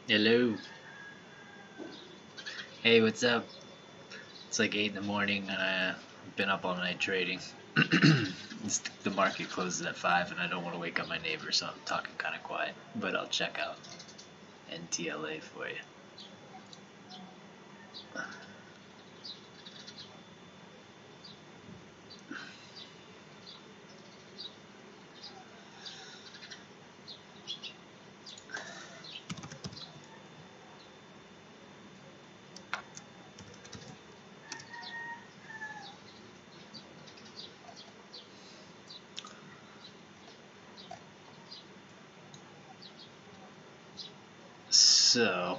Hello. Hey, what's up? It's like 8 in the morning and I've been up all night trading. The market closes at 5 and I don't want to wake up my neighbor, so I'm talking kind of quiet. But I'll check out Ntla for you. So,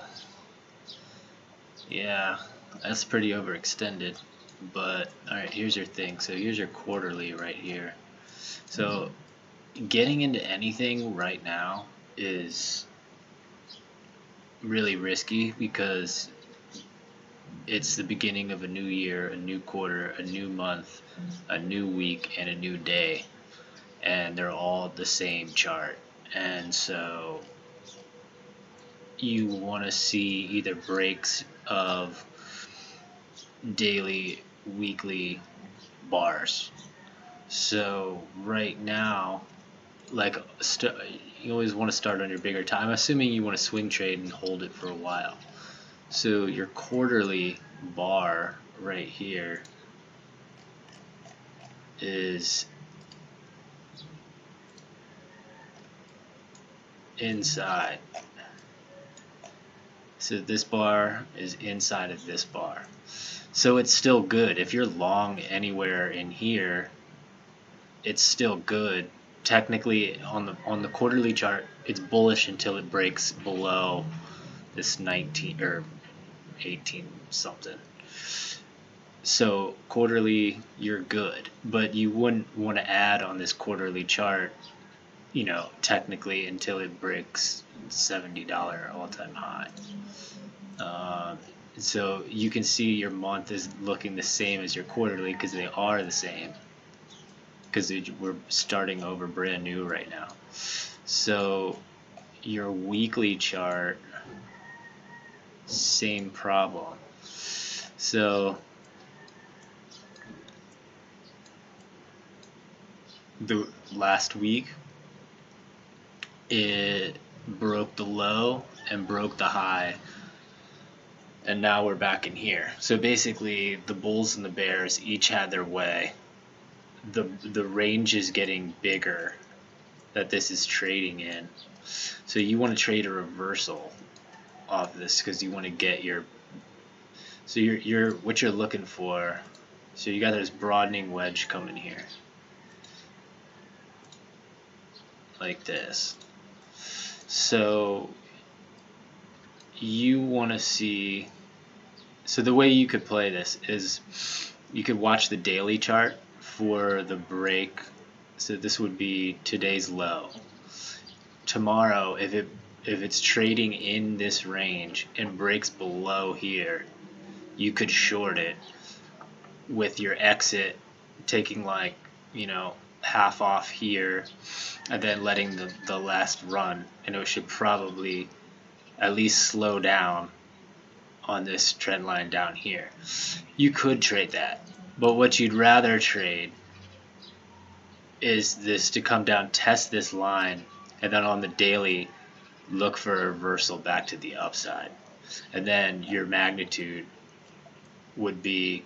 yeah, that's pretty overextended. But, alright, here's your thing. So, here's your quarterly right here. So, getting into anything right now is really risky because it's the beginning of a new year, a new quarter, a new month, a new week, and a new day, and they're all the same chart. And so you want to see either breaks of daily, weekly bars. So right now, like you always want to start on your bigger time. I'm assuming you want to swing trade and hold it for a while. So your quarterly bar right here is inside. So this bar is inside of this bar. So it's still good. If you're long anywhere in here, it's still good. Technically on the quarterly chart, it's bullish until it breaks below this 19 or 18 something. So quarterly you're good, but you wouldn't want to add on this quarterly chart, technically until it breaks $70 all-time high. Um, so you can see your month is looking the same as your quarterly because they are the same because we're starting over brand new right now. So your weekly chart, same problem. So the last week it broke the low and broke the high, and now we're back in here. So basically the bulls and the bears each had their way. The range is getting bigger that this is trading in. So you want to trade a reversal off this because you want to get your you're what you're looking for. So you got this broadening wedge coming here like this. So you want to see, so the way you could play this is you could watch the daily chart for the break. So this would be today's low. Tomorrow, if it's trading in this range and breaks below here, you could short it with your exit taking half off here and then letting the last run, and it should probably at least slow down on this trend line down here. You could trade that, but what you'd rather trade is this to come down, test this line, and then on the daily look for a reversal back to the upside. And then your magnitude would be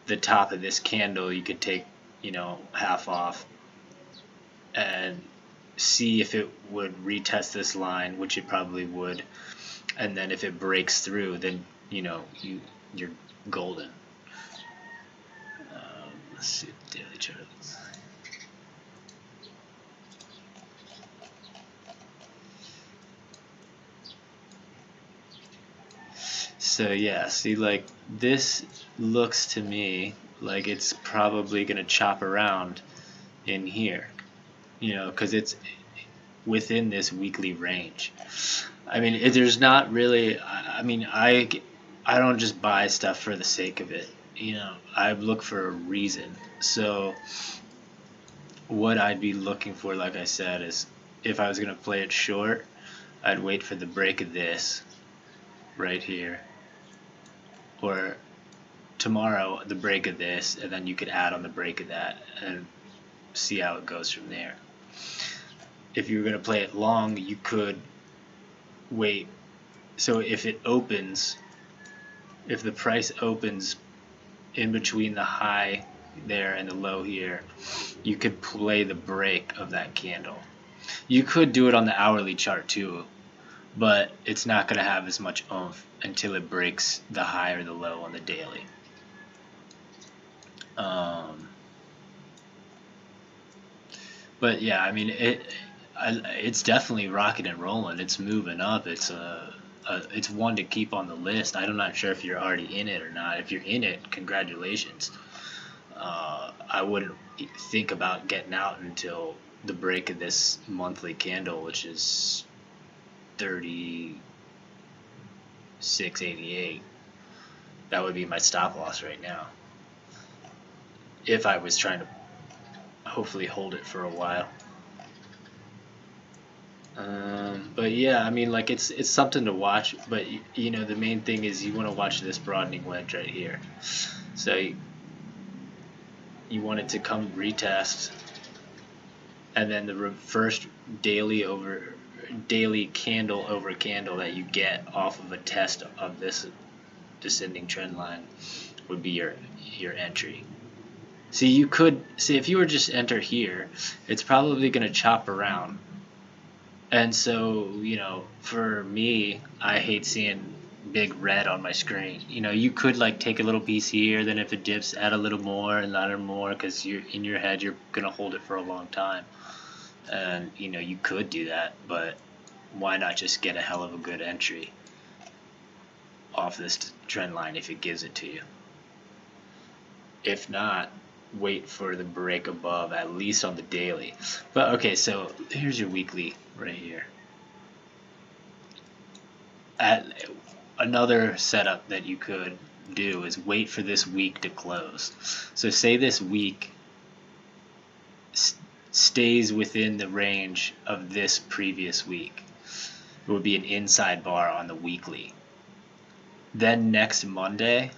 the top of this candle. You could take, half off and see if it would retest this line, which it probably would. And then if it breaks through, then you're golden. Let's see what the daily chart looks like. So yeah, see, like this looks to me like it's probably gonna chop around in here, because it's within this weekly range. I mean, there's not really. I mean, I don't just buy stuff for the sake of it. I look for a reason. So what I'd be looking for, like I said, is if I was gonna play it short, I'd wait for the break of this right here, or tomorrow the break of this, and then you could add on the break of that and see how it goes from there. If you were going to play it long, you could wait. So if it opens, if the price opens in between the high there and the low here, you could play the break of that candle. You could do it on the hourly chart too, but it's not going to have as much oomph until it breaks the high or the low on the daily. But yeah, I mean it's definitely rocking and rolling. It's moving up. It's one to keep on the list. I'm not sure if you're already in it or not. If you're in it, congratulations. I wouldn't think about getting out until the break of this monthly candle, which is 36.88. That would be my stop loss right now, if I was trying to hopefully hold it for a while. But yeah, I mean, like it's something to watch. But you know, the main thing is you want to watch this broadening wedge right here. So you want it to come retest, and then the first daily candle over candle that you get off of a test of this descending trend line would be your entry. See, you could see if you were just enter here, it's probably going to chop around. And so, you know, for me, I hate seeing big red on my screen. You know, you could like take a little piece here, then if it dips, add a little more and add more, because you're in your head, you're gonna hold it for a long time. And you know, you could do that, but why not just get a hell of a good entry off this trend line if it gives it to you? If not, wait for the break above, at least on the daily. But okay, so here's your weekly right here. Another setup that you could do is wait for this week to close. So say this week stays within the range of this previous week. It would be an inside bar on the weekly. Then next Monday,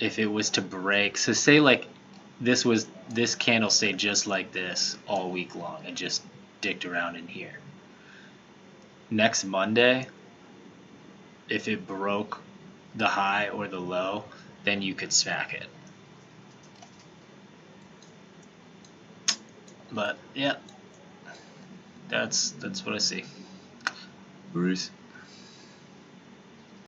if it was to break, so say like this candle stayed just like this all week long and just dicked around in here. Next Monday, if it broke the high or the low, then you could smack it. But yeah, that's what I see. Bruce.